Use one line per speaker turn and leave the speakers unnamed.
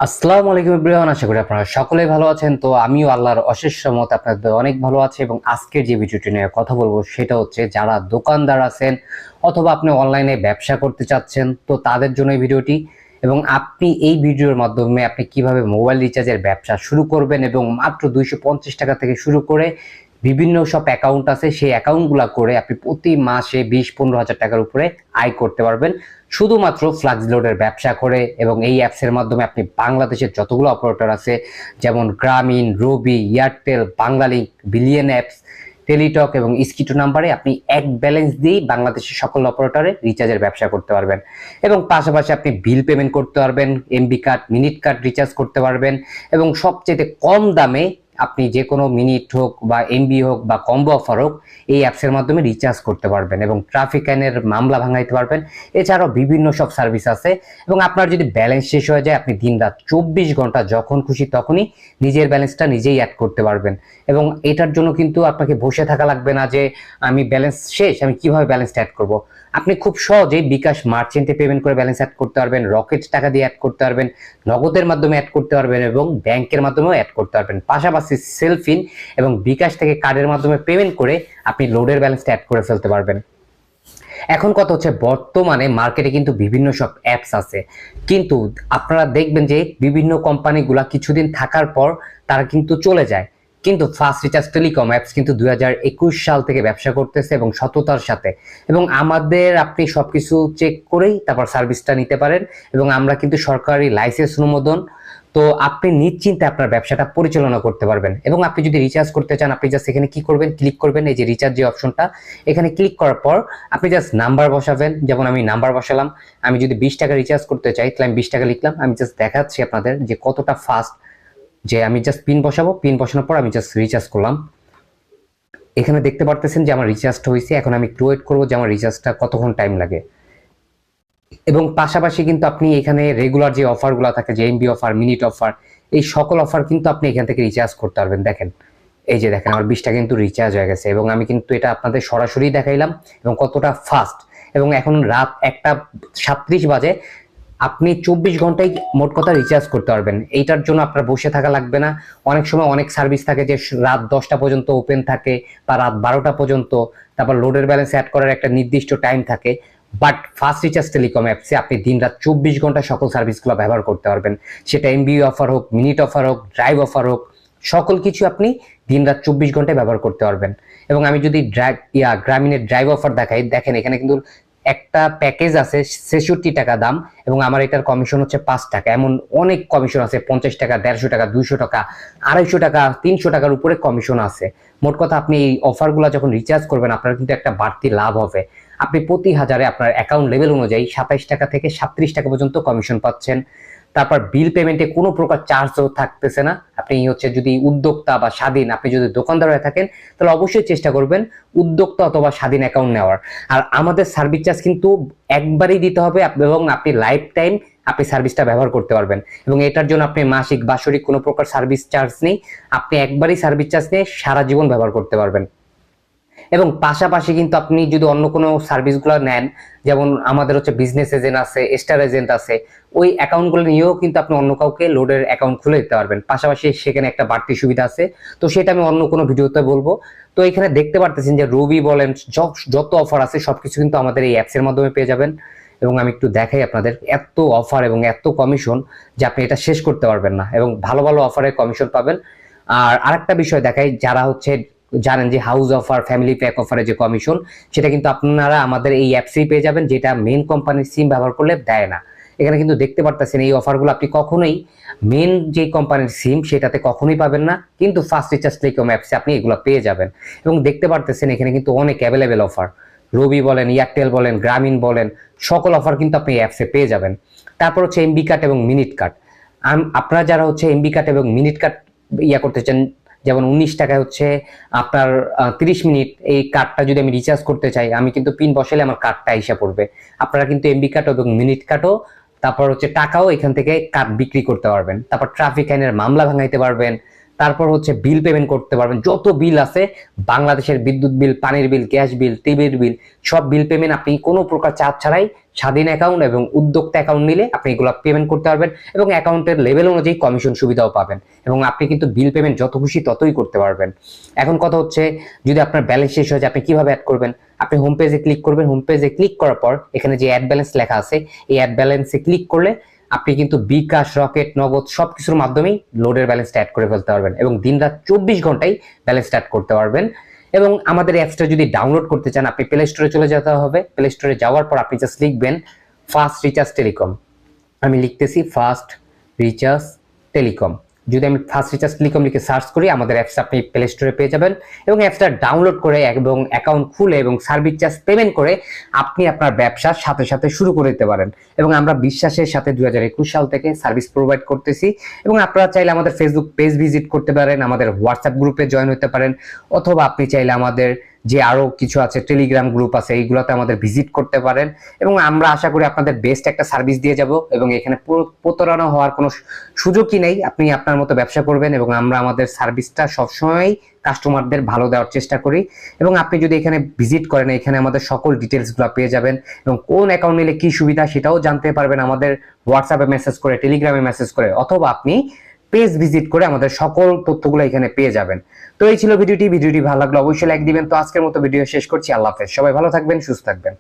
আসসালামু আলাইকুম এভরিওয়ান, আশা করি আপনারা সকলেই ভালো আছেন। তো আমিও আল্লাহর অশেষ রহমতে আপনাদের অনেক ভালো আছি এবং আজকের যে ভিডিওটি নিয়ে কথা বলবো সেটা হচ্ছে যারা দোকানদার আছেন অথবা আপনি অনলাইনে ব্যবসা করতে চাচ্ছেন তো তাদের জন্য এই ভিডিওটি। এবং আপনি এই ভিডিওর মাধ্যমে আপনি কিভাবে মোবাইল রিচার্জের ব্যবসা শুরু করবেন এবং মাত্র 250 টাকা থেকে শুরু করে বিভিন্ন সব অ্যাকাউন্ট আছে, সেই অ্যাকাউন্টগুলো করে আপনি প্রতি মাসে 20-15 হাজার টাকার উপরে আয় করতে পারবেন শুধুমাত্র ফ্লাক্স লোডের ব্যবসা করে। এবং এই অ্যাপসের মাধ্যমে আপনি বাংলাদেশের যতগুলো অপারেটর আছে যেমন গ্রামীণ, রবি, এয়ারটেল, বাংলালিংক, বিলিয়ন অ্যাপস, টেলিটক এবং স্কিটো নাম্বারে আপনি এক ব্যালেন্স দিয়েই বাংলাদেশের সকল অপারেটরে রিচার্জের ব্যবসা করতে পারবেন। এবং পাশাপাশি আপনি বিল পেমেন্ট করতে পারবেন, MB card, minute card recharge করতে পারবেন এবং সবচেয়ে কম দামে আপনি যে কোনো মিনিট হোক বা এমবি হোক বা কম্বো অফার হোক এই অ্যাপসের মাধ্যমে রিচার্জ করতে পারবেন এবং ট্রাফিক আইনের মামলা ভাঙাইতে পারবেন। এছাড়াও বিভিন্ন সব সার্ভিস আছে এবং আপনার যদি ব্যালেন্স শেষ হয়ে যায় আপনি দিনরাত 24 ঘন্টা যখন খুশি তখনই নিজের ব্যালেন্সটা নিজেই অ্যাড করতে পারবেন। এবং এটার জন্য কিন্তু আপনাকে বসে থাকা লাগবে না যে আমি ব্যালেন্স শেষ, আমি কিভাবে ব্যালেন্সটা অ্যাড করব। আপনি খুব সহজেই বিকাশ মার্চেন্টে পেমেন্ট করে ব্যালেন্স অ্যাড করতে পারবেন, রকেট টাকা দিয়ে অ্যাড করতে পারবেন, নগদের মাধ্যমে অ্যাড করতে পারবেন এবং ব্যাংকের মাধ্যমেও অ্যাড করতে পারবেন। পাশাপাশি সেলফিন এবং বিকাশ থেকে কার্ডের মাধ্যমে পেমেন্ট করে আপনি লোডের ব্যালেন্সটা অ্যাড করে ফেলতে পারবেন। এখন কথা হচ্ছে বর্তমানে মার্কেটে কিন্তু বিভিন্ন সব অ্যাপস আছে, কিন্তু আপনারা দেখবেন যে বিভিন্ন কোম্পানিগুলা কিছুদিন থাকার পর তারা কিন্তু চলে যায়। কিন্তু ফাস্ট রিচার্জ টেলিকম অ্যাপস কিন্তু 2021 সাল থেকে ব্যবসা করতেছে এবং সততার সাথে। এবং আমাদের আপনি সবকিছু চেক করেই তারপর সার্ভিসটা নিতে পারেন এবং আমরা কিন্তু সরকারি লাইসেন্স অনুমোদন, তো আপনি নিশ্চিন্তে আপনার ব্যবসাটা পরিচালনা করতে পারবেন। এবং আপনি যদি রিচার্জ করতে চান আপনি জাস্ট এখানে কি করবেন, ক্লিক করবেন এই যে রিচার্জ যে অপশনটা, এখানে ক্লিক করার পর আপনি জাস্ট নাম্বার বসাবেন। যেমন আমি নাম্বার বসালাম, আমি যদি 20 টাকা রিচার্জ করতে চাই তাহলে আমি 20 টাকা লিখলাম। আমি জাস্ট দেখাচ্ছি আপনাদের যে কতটা ফাস্ট, যে আমি জাস্ট পিন বসাবো, পিন বসানোর পর আমি জাস্ট রিচার্জ করলাম। এখানে দেখতে পারতেছেন যে আমার রিচার্জটা হয়েছে। এখন আমি একটু ওয়েট করবো যে আমার রিচার্জটা কতক্ষণ টাইম লাগে। এবং পাশাপাশি কিন্তু আপনি এখানে রেগুলার যে অফারগুলো থাকে, যে এমবি অফার, মিনিট অফার, এই সকল অফার কিন্তু আপনি এখান থেকে রিচার্জ করতে পারবেন। দেখেন এই যে দেখেন আমার 20 টাকা কিন্তু রিচার্জ হয়ে গেছে এবং আমি কিন্তু এটা আপনাদের সরাসরি দেখাইলাম এবং কতটা ফাস্ট। এবং এখন রাত 1:37 বাজে, আপনি 24 ঘন্টায় মোট কথা রিচার্জ করতে পারবেন। এইটার জন্য আপনার বসে থাকা লাগবে না। অনেক সময় অনেক সার্ভিস থাকে যে রাত 10টা পর্যন্ত ওপেন থাকে বা রাত 12টা পর্যন্ত, তারপর লোডের ব্যালেন্স অ্যাড করার একটা নির্দিষ্ট টাইম থাকে। বাট ফাস্ট রিচার্জ টেলিকম অ্যাপসে আপনি দিন রাত 24 ঘন্টা সকল সার্ভিসগুলো ব্যবহার করতে পারবেন। সেটা এমবি অফার হোক, মিনিট অফার হোক, ড্রাইভ অফার হোক, সকল কিছু আপনি দিন রাত 24 ঘন্টায় ব্যবহার করতে পারবেন। এবং আমি যদি গ্রামীণের ড্রাইভ অফার দেখাই, দেখেন এখানে কিন্তু একটা প্যাকেজ আছে 66 টাকা দাম এবং আমার এটার কমিশন হচ্ছে 5 টাকা। এমন অনেক কমিশন আছে, 50 টাকা, 150 টাকা, 200 টাকা, 250 টাকা, 300 টাকার উপরে কমিশন আছে। মোট কথা আপনি এই অফারগুলো যখন রিচার্জ করবেন আপনার কিন্তু একটা বাড়তি লাভ হবে। আপনি প্রতি হাজারে আপনার অ্যাকাউন্ট লেভেল অনুযায়ী 27 টাকা থেকে 37 টাকা পর্যন্ত কমিশন পাচ্ছেন। তারপর বিল পেমেন্টে কোনো প্রকার চার্জও থাকতেছে না। আপনি হচ্ছে যদি উদ্যোক্তা বা স্বাধীন, আপনি যদি দোকানদার হয়ে থাকেন তাহলে অবশ্যই চেষ্টা করবেন উদ্যোক্তা অথবা স্বাধীন অ্যাকাউন্ট নেওয়ার। আর আমাদের সার্ভিস চার্জ কিন্তু একবারই দিতে হবে এবং আপনি লাইফ টাইম আপনি সার্ভিসটা ব্যবহার করতে পারবেন। এবং এটার জন্য আপনি মাসিক বাৎসরিক কোনো প্রকার সার্ভিস চার্জ নেই, আপনি একবারই সার্ভিস চার্জ নিয়ে সারা জীবন ব্যবহার করতে পারবেন। এবং পাশাপাশি কিন্তু আপনি যদি অন্য কোনো সার্ভিসগুলো নেন, যেমন আমাদের হচ্ছে বিজনেস এজেন্ট আছে, স্টার এজেন্ট আছে, ওই অ্যাকাউন্টগুলো নিয়েও কিন্তু আপনি অন্য কাউকে লোডের অ্যাকাউন্ট খুলে দিতে পারবেন। পাশাপাশি সেখানে একটা বাড়তি সুবিধা আছে, তো সেটা আমি অন্য কোনো ভিডিওতে বলবো। তো এখানে দেখতে পারতেছেন যে রবি বলেন যত অফার আছে সবকিছু কিন্তু আমাদের এই অ্যাপসের মাধ্যমে পেয়ে যাবেন। এবং আমি একটু দেখাই আপনাদের, এত অফার এবং এত কমিশন যে আপনি এটা শেষ করতে পারবেন না এবং ভালো ভালো অফারের কমিশন পাবেন। আর আরেকটা বিষয় দেখাই, যারা হচ্ছে জানেন যে হাউস অফার, ফ্যামিলি প্যাক অফারে যে কমিশন সেটা কিন্তু আপনারা আমাদের এই অ্যাপসেই পেয়ে যাবেন, যেটা মেন কোম্পানির সিম ব্যবহার করলে দেয় না। এখানে কিন্তু দেখতে পারতেছেন এই অফারগুলো আপনি কখনোই মেন যে কোম্পানির সিম সেটাতে কখনোই পাবেন না, কিন্তু ফাস্ট রিচার্জ টেলিকম অ্যাপসে আপনি এগুলো পেয়ে যাবেন। এবং দেখতে পারতেছেন এখানে কিন্তু অনেক অ্যাভেলেবেল অফার, রবি বলেন, এয়ারটেল বলেন, গ্রামীণ বলেন, সকল অফার কিন্তু আপনি এই অ্যাপসে পেয়ে যাবেন। তারপর হচ্ছে এমবি কার্ড এবং মিনিট কার্ড। আপনারা যারা হচ্ছে এমবি কার্ড এবং মিনিট কার্ড করতে চান, যেমন 19 টাকায় হচ্ছে আপনার 30 মিনিট, এই কার্ডটা যদি আমি রিচার্জ করতে চাই আমি কিন্তু পিন বসালে আমার কার্ডটা এসে পড়বে। আপনারা কিন্তু এমবি কার্ড এবং মিনিট কার্ডও, তারপর হচ্ছে টাকাও এখান থেকে কার্ড বিক্রি করতে পারবেন। তারপর ট্রাফিক আইনের মামলা ভাঙাইতে পারবেন। তারপর হচ্ছে বিল পেমেন্ট করতে পারবেন, যত বিল আছে বাংলাদেশের বিদ্যুৎ বিল, পানির বিল, গ্যাস বিল, টিভির বিল, সব বিল পেমেন্ট আপনি কোনো প্রকার চার্জ ছাড়াই স্বাধীন অ্যাকাউন্ট এবং উদ্যোক্তা অ্যাকাউন্ট মিলে আপনি এগুলো পেমেন্ট করতে পারবেন এবং অ্যাকাউন্টের লেভেল অনুযায়ী কমিশন সুবিধাও পাবেন এবং আপনি কিন্তু বিল পেমেন্ট যত খুশি ততই করতে পারবেন। এখন কথা হচ্ছে, যদি আপনার ব্যালেন্স শেষ হয়ে যায় আপনি কিভাবে অ্যাড করবেন? আপনি হোম পেজে ক্লিক করবেন। হোম পেজে ক্লিক করার পর এখানে যে অ্যাড ব্যালেন্স লেখা আছে, এই অ্যাড ব্যালেন্সে ক্লিক করলে আপনি কিন্তু বিকাশ, রকেট, নগদ সবকিছুর মাধ্যমেই লোডের ব্যালেন্সটা অ্যাড করে ফেলতে পারবেন এবং দিনরাত 24 ঘন্টায় ব্যালেন্স অ্যাড করতে পারবেন। এবং আমাদের অ্যাপসটা যদি ডাউনলোড করতে চান আপনি প্লে স্টোরে চলে যেতে হবে। প্লে স্টোরে যাওয়ার পর আপনি জাস্ট লিখবেন ফাস্ট রিচার্জ টেলিকম। আমি লিখতেছি ফাস্ট রিচার্জ টেলিকম। যদি আমি ফাস্ট রিচার্জ টেলিকম লিখে সার্চ করি আমাদের অ্যাপসটা আপনি প্লে স্টোরে পেয়ে যাবেন এবং অ্যাপসটা ডাউনলোড করে এবং অ্যাকাউন্ট খুলে এবং সার্ভিস চার্জ পেমেন্ট করে আপনি আপনার ব্যবসার সাথে সাথে শুরু করে দিতে পারেন। এবং আমরা বিশ্বাসের সাথে 2021 সাল থেকে সার্ভিস প্রোভাইড করতেছি এবং আপনারা চাইলে আমাদের ফেসবুক পেজ ভিজিট করতে পারেন, আমাদের হোয়াটসঅ্যাপ গ্রুপে জয়েন হতে পারেন, অথবা আপনি চাইলে আমাদের যে আরো কিছু আছে টেলিগ্রাম গ্রুপ আছে এইগুলোতে আমাদের ভিজিট করতে পারেন এবং আমরা আশা করি আপনাদের বেস্ট একটা সার্ভিস দিয়ে যাব এবং এখানে প্রতারণা হওয়ার কোনো সুযোগই নেই। আপনি আপনার মতো ব্যবসা করবেন এবং আমরা আমাদের সার্ভিসটা সবসময় কাস্টমারদের ভালো দেওয়ার চেষ্টা করি। এবং আপনি যদি এখানে ভিজিট করেন এখানে আমাদের সকল ডিটেলসগুলো পেয়ে যাবেন এবং কোন অ্যাকাউন্ট নিলে কি সুবিধা সেটাও জানতে পারবেন আমাদের হোয়াটসঅ্যাপে মেসেজ করে, টেলিগ্রামে মেসেজ করে, অথবা আপনি পেজ ভিজিট করে আমাদের সকল তথ্যগুলো এখানে পেয়ে যাবেন। তো এই ছিল ভিডিওটি ভালো লাগলো অবশ্যই লাইক দিবেন। তো আজকের মতো ভিডিও শেষ করছি। আল্লাহ হাফেজ। সবাই ভালো থাকবেন, সুস্থ থাকবেন।